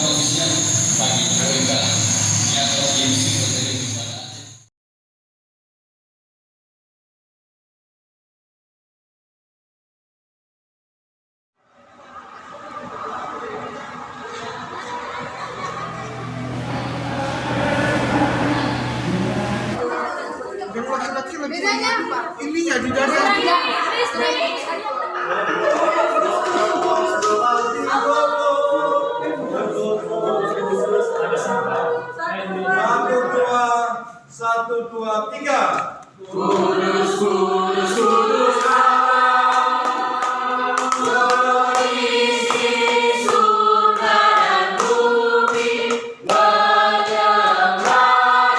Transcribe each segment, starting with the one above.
kondisinya bagi mereka yang kondisi terjadi di mana. Bedanya apa? Ininya di dada. Satu, dua, tiga. Kudus, kudus, kudus Allah, mengisi surga dan bumi, menyembah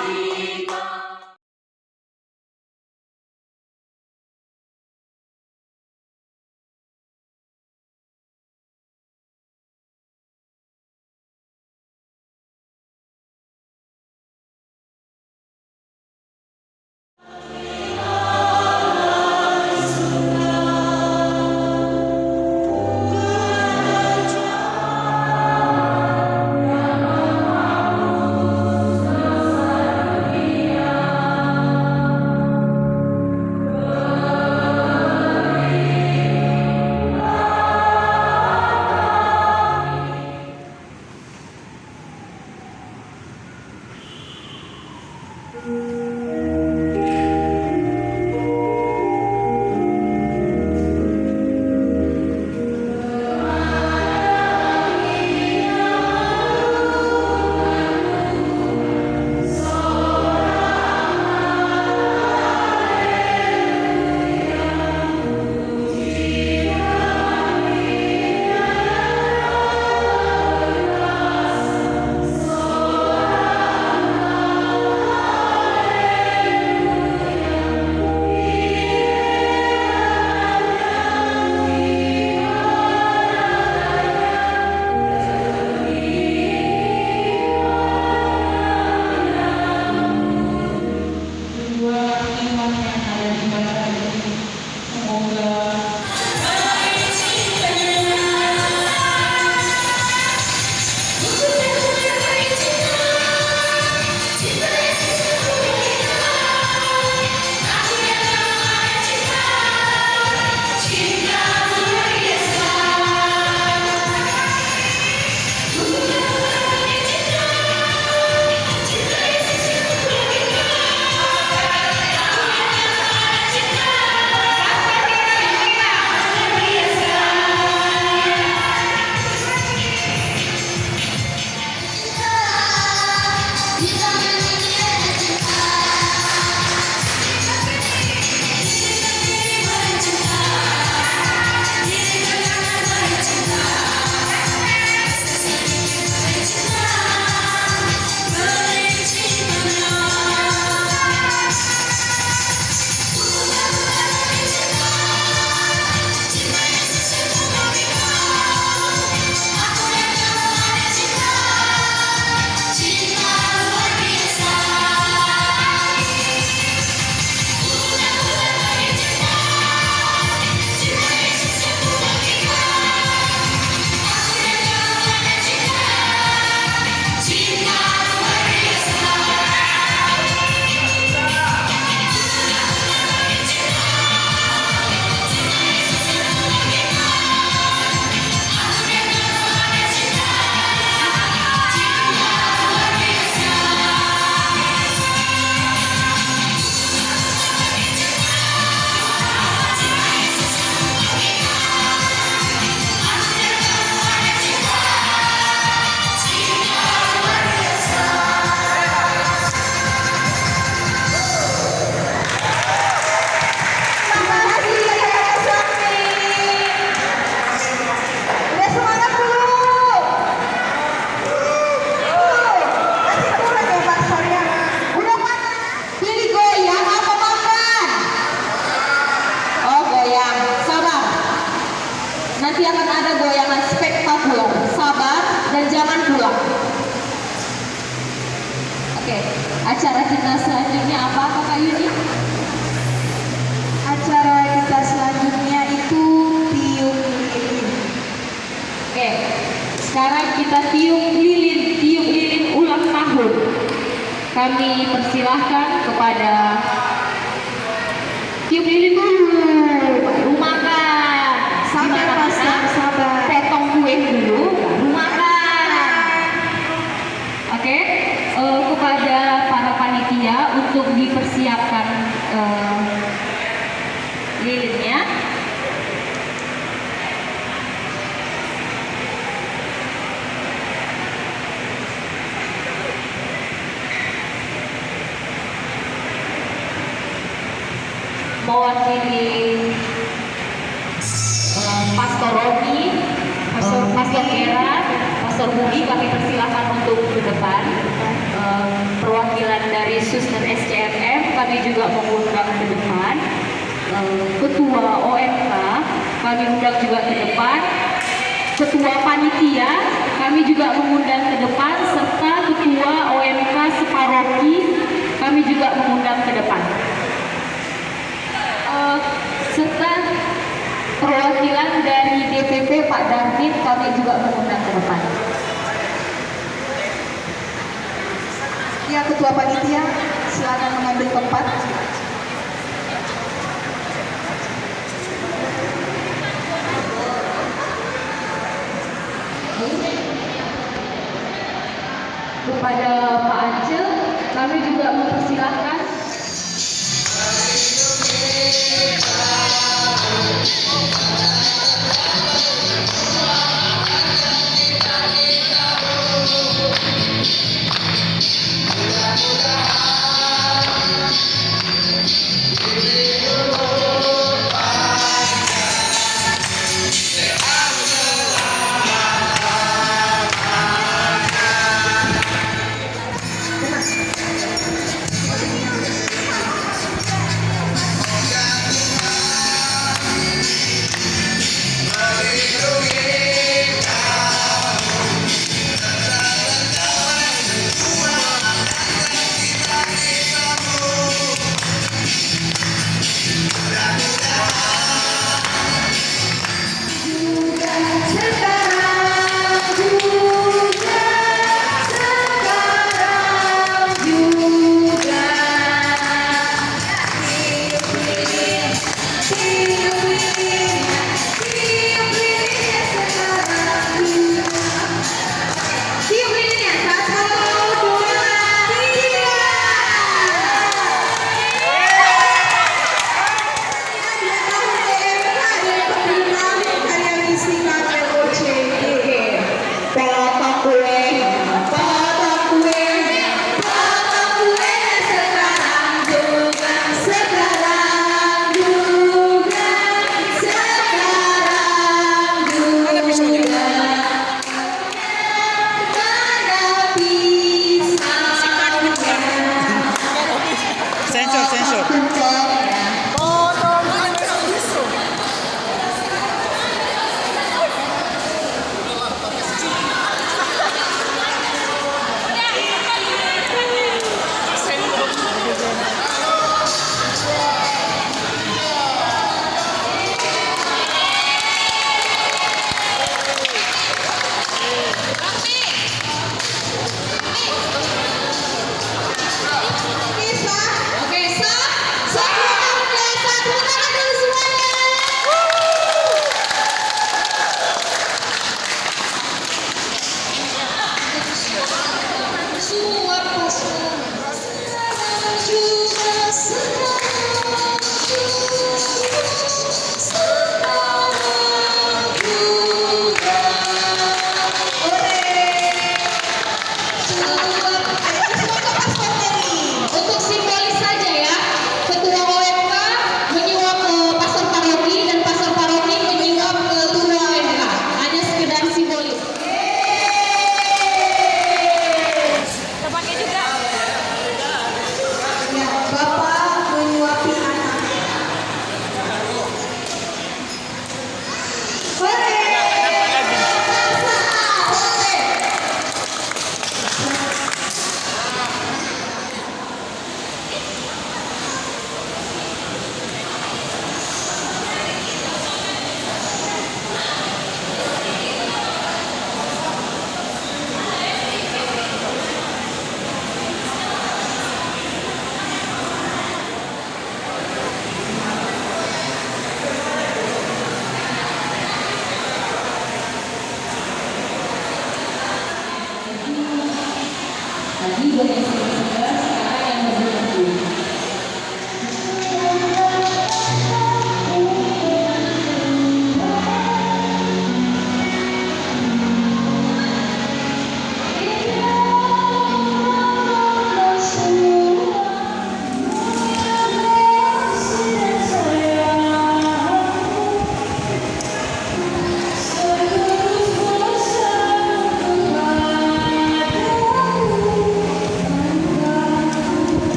Dia. Nanti akan ada goyangan spektakuler, sabar dan jangan pulang. Oke, acara kita selanjutnya apa Kakak Yuni? Acara kita selanjutnya itu tiup lilin. Oke, sekarang kita tiup lilin. kami persilahkan kepada tiup lilin dulu, baru makan. Sabar, Gimana, Pastor, Nak? sabar. Potong kue dulu, baru makan. Oke, kepada para panitia untuk dipersiapkan lilinnya. Mewakili Pastor Romi, Pastor Kera, Pastor Budi, kami persilahkan untuk ke depan. Perwakilan dari Suster SCMM kami juga mengundang ke depan. Ketua OMK kami undang juga ke depan. Ketua panitia kami juga mengundang ke depan, serta Ketua OMK separoki kami juga mengundang ke depan. Serta perwakilan dari DPP Pak David kami juga mengundang ke depan. Ya, Ketua Panitia, silakan mengambil tempat. Kepada Pak Aceh kami juga mempersilahkan.